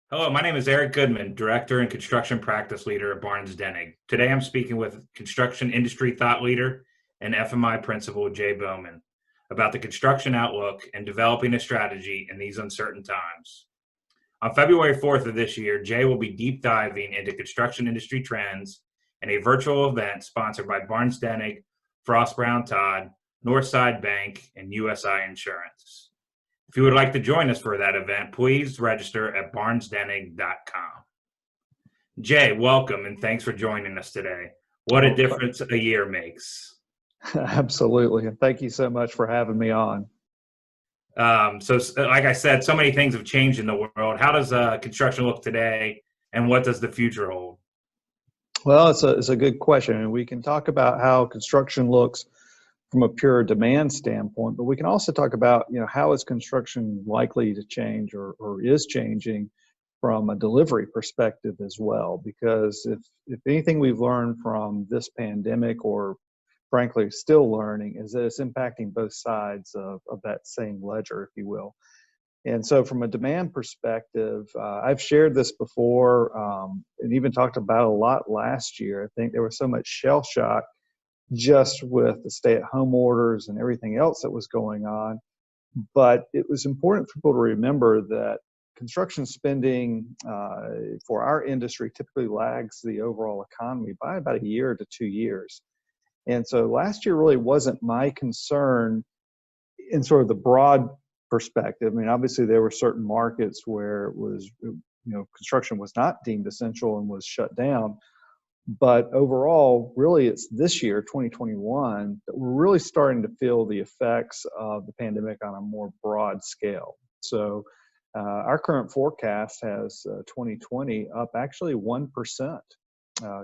Hello, my name is Eric Goodman, Director and Construction Practice Leader at Barnes Dennig. Today I'm speaking with construction industry thought leader and FMI Principal Jay Bowman about the construction outlook and developing a strategy in these uncertain times. On February 4th of this year, Jay will be deep diving into construction industry trends in a virtual event sponsored by Barnes Dennig, Frost Brown Todd, Northside Bank, and USI Insurance. If you would like to join us for that event, please register at barnesdennig.com. Jay, welcome and thanks for joining us today. What a difference a year makes. Absolutely. And thank you so much for having me on. Like I said, so many things have changed in the world. How does construction look today, and what does the future hold? Well, it's a good question. And we can talk about how construction looks from a pure demand standpoint, but we can also talk about, how is construction likely to change or is changing from a delivery perspective as well. Because if anything we've learned from this pandemic, or frankly still learning, is that it's impacting both sides of that same ledger, if you will. And so from a demand perspective, I've shared this before and even talked about it a lot last year. I think there was so much shell shock just with the stay-at-home orders and everything else that was going on. But it was important for people to remember that construction spending for our industry typically lags the overall economy by about a year to 2 years. And so last year really wasn't my concern in sort of the broad perspective. I mean, obviously there were certain markets where it was, construction was not deemed essential and was shut down. But overall, really, it's this year, 2021, that we're really starting to feel the effects of the pandemic on a more broad scale. So our current forecast has 2020 up actually 1%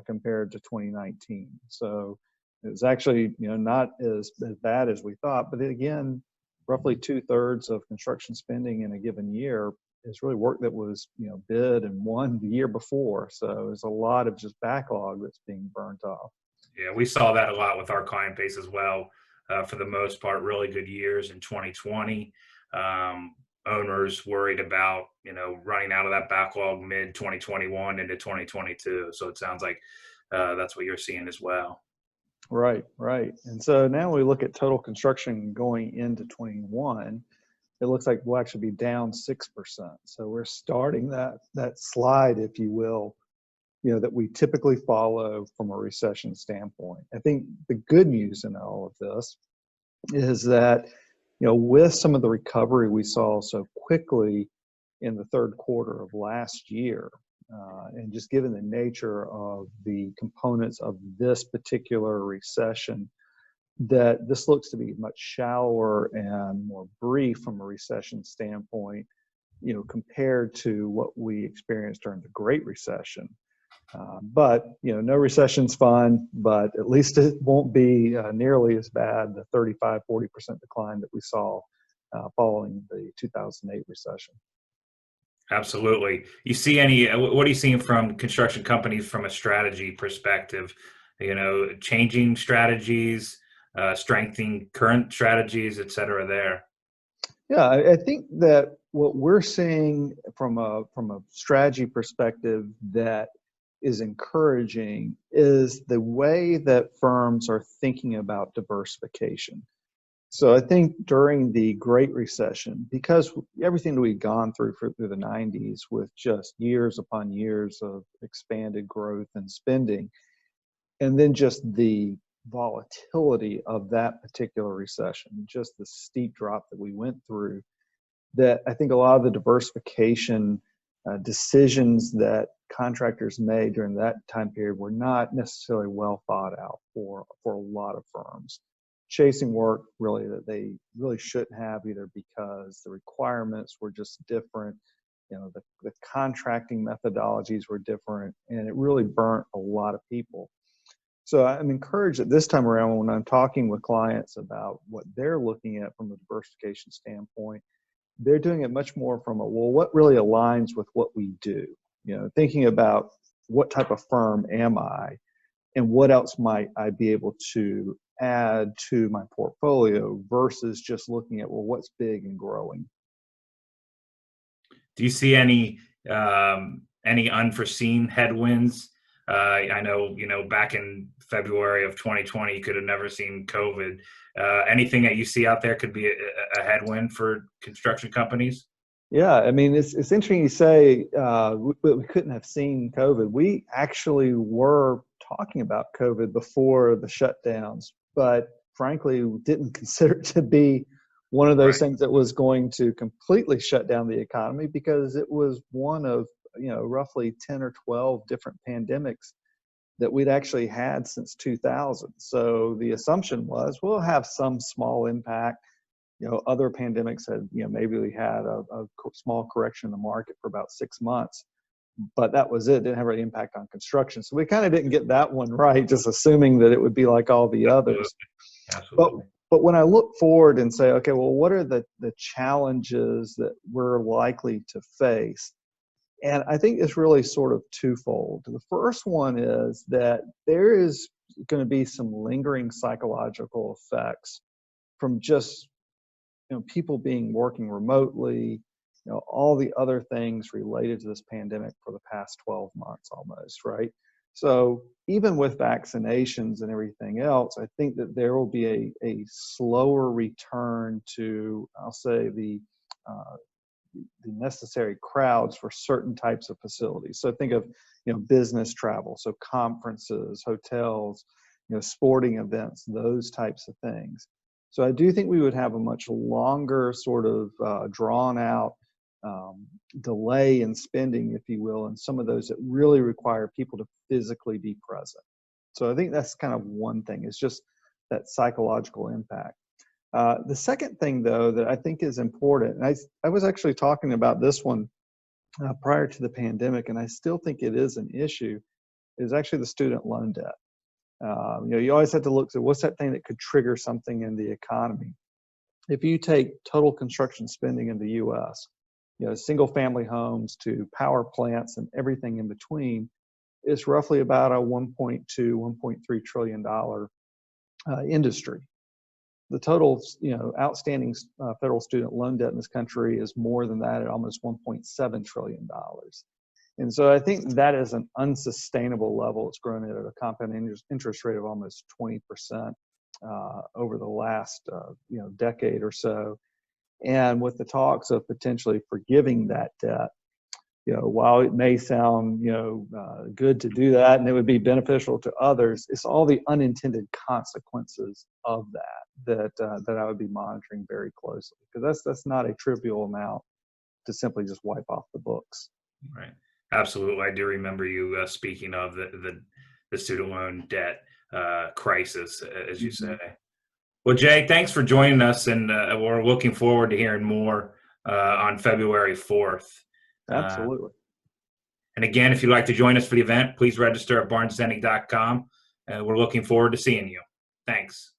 compared to 2019. So it's actually, not as bad as we thought. But again, roughly 2/3 of construction spending in a given year is really work that was, bid and won the year before. So there's a lot of just backlog that's being burnt off. Yeah, we saw that a lot with our client base as well. For the most part, really good years in 2020. Owners worried about, running out of that backlog mid 2021 into 2022. So it sounds like that's what you're seeing as well. Right. And so now we look at total construction going into 21. It looks like we'll actually be down 6%. So we're starting that slide, if you will, that we typically follow from a recession standpoint. I think the good news in all of this is that, with some of the recovery we saw so quickly in the third quarter of last year, and just given the nature of the components of this particular recession, that this looks to be much shallower and more brief from a recession standpoint, compared to what we experienced during the Great Recession. But, no recession's fun, but at least it won't be nearly as bad, the 35-40% decline that we saw following the 2008 recession. Absolutely. You see what are you seeing from construction companies from a strategy perspective? Changing strategies, strengthening current strategies, et cetera, there? Yeah, I think that what we're seeing from a strategy perspective that is encouraging is the way that firms are thinking about diversification. So I think during the Great Recession, because everything that we'd gone through through the 90s with just years upon years of expanded growth and spending, and then just the volatility of that particular recession, just the steep drop that we went through, that I think a lot of the diversification decisions that contractors made during that time period were not necessarily well thought out for a lot of firms. Chasing work really that they really shouldn't have, either because the requirements were just different, the contracting methodologies were different, and it really burnt a lot of people. So I'm encouraged that this time around, when I'm talking with clients about what they're looking at from a diversification standpoint, they're doing it much more from what really aligns with what we do, thinking about what type of firm am I and what else might I be able to add to my portfolio versus just looking at, what's big and growing. Do you see any Any unforeseen headwinds? I know, back in February of 2020, you could have never seen COVID. Anything that you see out there could be a headwind for construction companies? Yeah, I mean, it's interesting you say we couldn't have seen COVID. We actually were talking about COVID before the shutdowns, but frankly, we didn't consider it to be one of those Right. things that was going to completely shut down the economy, because it was one of, roughly 10 or 12 different pandemics that we'd actually had since 2000. So the assumption was we'll have some small impact. Other pandemics had, maybe we had a small correction in the market for about 6 months, but that was it. Didn't have any impact on construction. So we kind of didn't get that one right, just assuming that it would be like all the Absolutely. others. But Absolutely. but when I look forward and say, okay, well, what are the challenges that we're likely to face? And I think it's really sort of twofold. The first one is that there is going to be some lingering psychological effects from just people working remotely, all the other things related to this pandemic for the past 12 months almost, right? So even with vaccinations and everything else, I think that there will be a slower return to, I'll say, the necessary crowds for certain types of facilities. So think of, business travel, so conferences, hotels, sporting events, those types of things. So I do think we would have a much longer sort of drawn out delay in spending, if you will, and some of those that really require people to physically be present. So I think that's kind of one thing. It's just that psychological impact. The second thing, though, that I think is important, and I was actually talking about this one prior to the pandemic, and I still think it is an issue, is actually the student loan debt. You always have to look at what's that thing that could trigger something in the economy. If you take total construction spending in the U.S., single family homes to power plants and everything in between, it's roughly about a $1.2, $1.3 trillion industry. The total, outstanding federal student loan debt in this country is more than that, at almost $1.7 trillion. And so I think that is an unsustainable level. It's grown at a compound interest rate of almost 20% over the last, decade or so. And with the talks of potentially forgiving that debt, while it may sound, good to do that and it would be beneficial to others, it's all the unintended consequences of that I would be monitoring very closely, because that's not a trivial amount to simply just wipe off the books. Right. Absolutely. I do remember you speaking of the student loan debt crisis, as you say. Well, Jay, thanks for joining us, and we're looking forward to hearing more on February 4th. Absolutely. And again, if you'd like to join us for the event, please register at barnesdennig.com. We're looking forward to seeing you. Thanks.